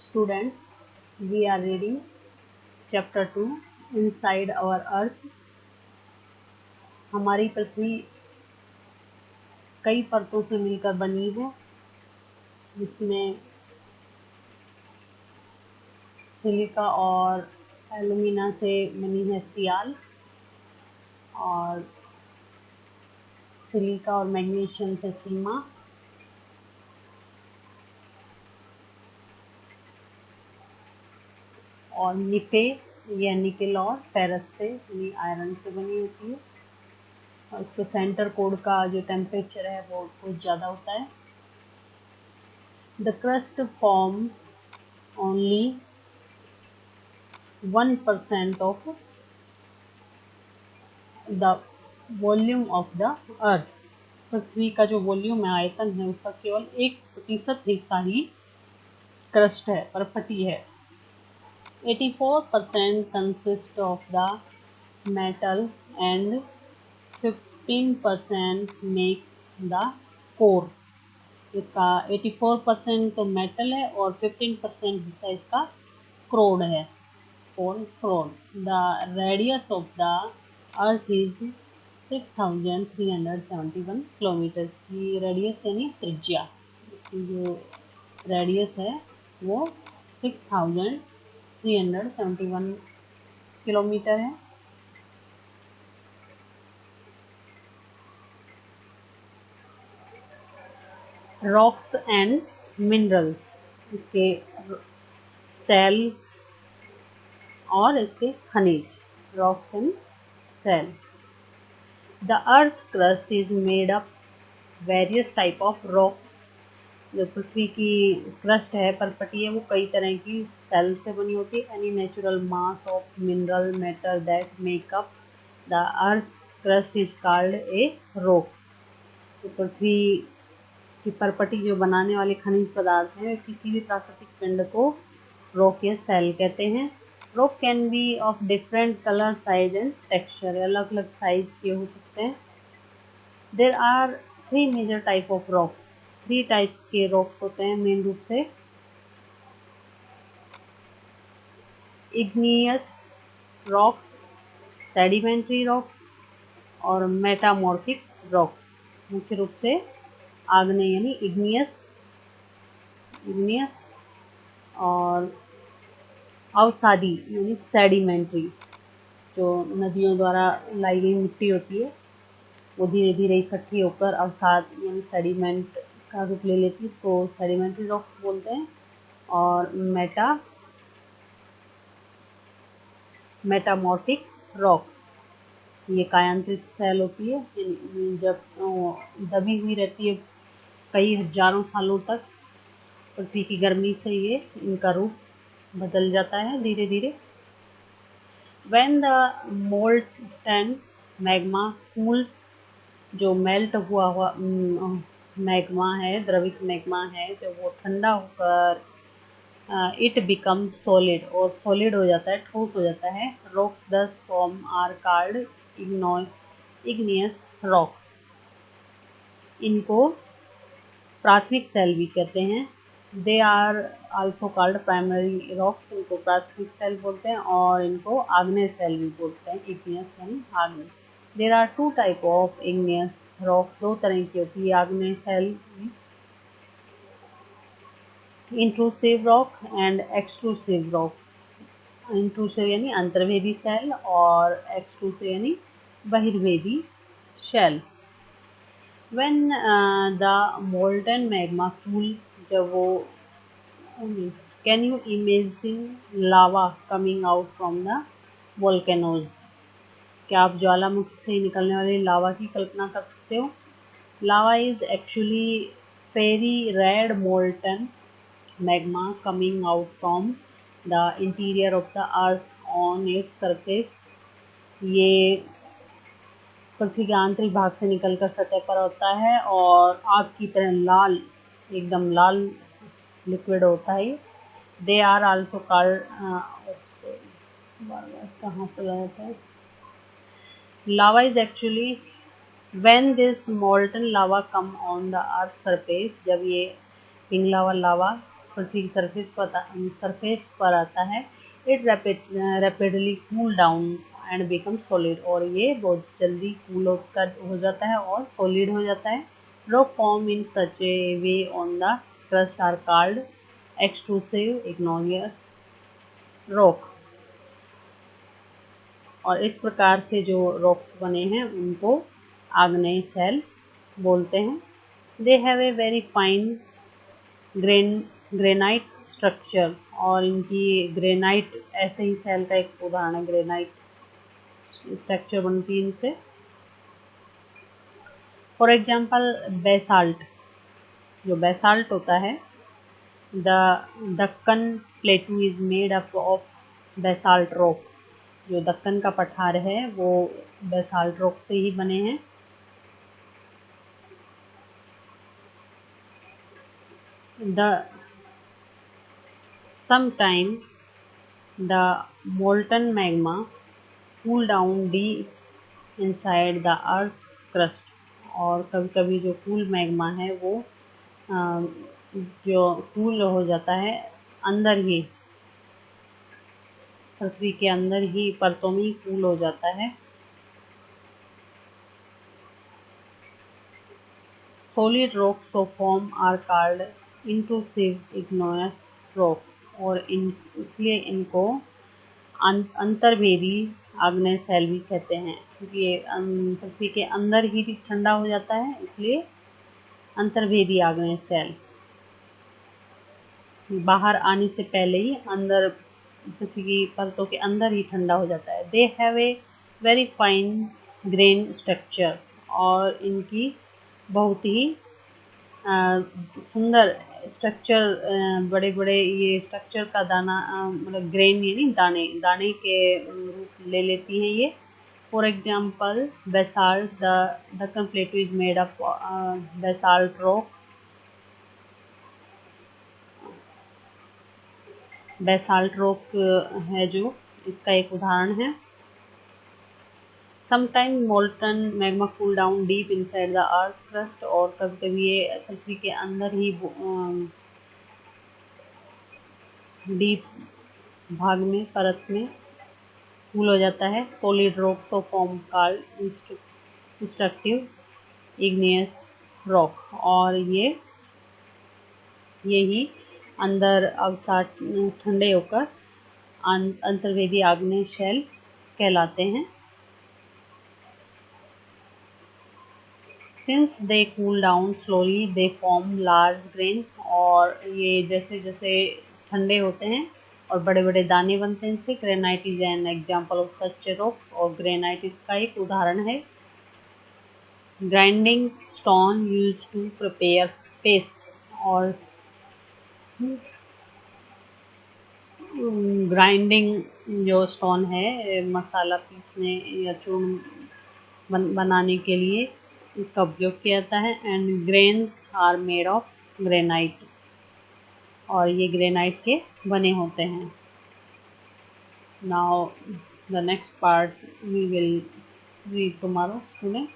Students, we are reading Chapter 2 Inside Our Earth. हमारी पृथ्वी कई परतों से मिलकर बनी है, जिसमें सिलिका और एल्यूमिना से बनी है सियाल, और सिलिका और मैग्नीशियम से सीमा, और निके या निकेल और फेरस से यानी आयरन से बनी होती है। और इसके सेंटर कोड का जो टेम्परेचर है वो कुछ ज़्यादा होता है। The crust form only 1% of the volume of the earth. पृथ्वी का जो वॉल्यूम है, आयतन है, उसका केवल 1% हिस्सा ही क्रस्ट है, परपटी है। 84% consist of the metal and 15% makes the core। इसका 84% तो मेटल है और 15% हिस्सा इसका क्रोड है, क्रोड। The radius of the earth is 6371 kilometre की रेडियस यानी त्रिज्या। इसकी जो रेडियस है वो 6371 किलोमीटर है। रॉक्स एंड मिनरल्स, इसके सेल और इसके खनिज। रॉक्स एंड सेल। The earth crust is made up various type of rocks. जो पृथ्वी की क्रस्ट है, परपटी है, वो कई तरह की सेल से बनी होती है। Any natural mass of mineral matter that make up the earth crust is called a rock. तो पृथ्वी की परपटी जो बनाने वाले खनिज पदार्थ हैं, किसी भी प्राकृतिक पिंड को रॉक या सेल कहते हैं। Rock can be of different colour, size and texture. अलग अलग साइज के हो सकते हैं। There are 3 major type of rocks. 3 types के रॉक्स होते हैं मेन रूप से। इग्नियस रॉक्स, सेडिमेंट्री रॉक्स और मेटामॉर्फिक रॉक्स। मुख्य रूप से आग्नेय यानी इग्नियस और अवसादी यानी सेडिमेंट्री, जो नदियों द्वारा लाई गई मिट्टी होती है, वो धीरे धीरे इकट्ठी होकर अवसाद यानी सेडिमेंट का रूप ले लेती है। इसको सेडिमेंट्री रॉक्स बोलते हैं। और मेटामॉर्फिक रॉक्स, ये कायांतरित सेल होती है, जब दबी हुई रहती है कई हजारों सालों तक पृथ्वी की गर्मी से, ये इनका रूप बदल जाता है धीरे धीरे। When the molten magma cools, जो मेल्ट हुआ मैग्मा है, द्रवित मैग्मा है, जब वो ठंडा होकर इट बिकम सॉलिड, और सॉलिड हो जाता है, ठोस हो जाता है। Rocks thus form are called igneous rocks. इनको प्राथमिक सेल भी कहते हैं। They are also called primary rocks. इनको प्राथमिक सेल बोलते हैं और इनको आग्नेय सेल भी बोलते हैं। इग्नियस यानी आग्नेय। There are 2 type of igneous rock. 2 तरह की होती है आग्नेय सेल। Intrusive rock and extrusive rock. Intrusive यानी अंतर्वेदी सेल और एक्सट्रूसिव यानी बहिर्वेदी शेल। When the molten magma cool, जब वो can you imagine lava coming out from the volcanoes? क्या आप ज्वालामुखी से निकलने वाली लावा की कल्पना कर सकते हो? Lava is actually very red molten magma coming out from the interior of the earth on its surface। ये पृथ्वी के आंतरिक भाग से निकलकर सतह पर होता है और आग की तरह लाल, एकदम लाल लिक्विड होता है। दे आर आल्सो कॉल्ड, कहाँ चला जाता है। Lava is actually when this molten lava come on the earth surface, जब ये पिघला हुआ लावा पृथ्वी की सरफेस पर आता है, it rapidly cool down and become solid, और ये बहुत जल्दी कूल हो जाता है और सॉलिड हो जाता है। Rock form in such a way on the crust are called extrusive igneous rock, और इस प्रकार से जो रॉक्स बने हैं उनको आग्नेय शैल बोलते हैं। They have a very fine granite structure, और इनकी ग्रेनाइट ऐसे ही शैल का एक उदाहरण है, ग्रेनाइट स्ट्रक्चर बनती है इनसे। फॉर एग्जाम्पल बेसाल्ट, जो बेसाल्ट होता है, the Deccan प्लेटू is made up of basalt rock, जो दक्कन का पठार है वो बेसाल्ट रॉक से ही बने हैं। Sometime the molten magma cool down deep inside the earth crust, और कभी कभी जो कूल मैग्मा है वो जो कूल हो जाता है अंदर ही, पृथ्वी के अंदर ही परतों में कूल हो जाता है। Solid rocks of form are called intrusive igneous rock, और इसलिए इनको अंतर्वेदी आग्नेय शैल भी कहते हैं, क्योंकि ये पृथ्वी के अंदर ही ठंडा हो जाता है, इसलिए अंतर्वेदी आग्नेय शैल। बाहर आने से पहले ही अंदर पृथ्वी की परतों के अंदर ही ठंडा हो जाता है। They have a very fine grain structure, और इनकी बहुत ही सुंदर स्ट्रक्चर, बड़े बड़े ये स्ट्रक्चर का दाना, मतलब ग्रेन यानी दाने दाने के रूप ले लेती हैं ये। For example basalt, the Deccan प्लेटू is made up basalt rock, basalt rock है जो इसका एक उदाहरण है। Sometime molten magma cool down deep inside the earth crust, और कभी कभी ये पृथ्वी के अंदर ही डीप भाग में, परत में कूल हो जाता है। सॉलिड रॉक तो form called instructive igneous rock, और यही अंदर अवसाद ठंडे होकर अंतर्वेदी आग्नेय शैल कहलाते हैं। Since they cool down slowly they form large grain, और ये जैसे जैसे ठंडे होते हैं और बड़े बड़े दाने बनते हैं इनसे। Granite is an example of such rock, और ग्रेनाइट इसका एक उदाहरण है। Grinding stone use to prepare paste, और ग्राइंडिंग जो स्टोन है मसाला पीसने या चूर्ण बनाने के लिए इसका उपयोग किया जाता है। And grains are made of granite, और ये ग्रेनाइट के बने होते हैं। Now the next part we will read tomorrow student.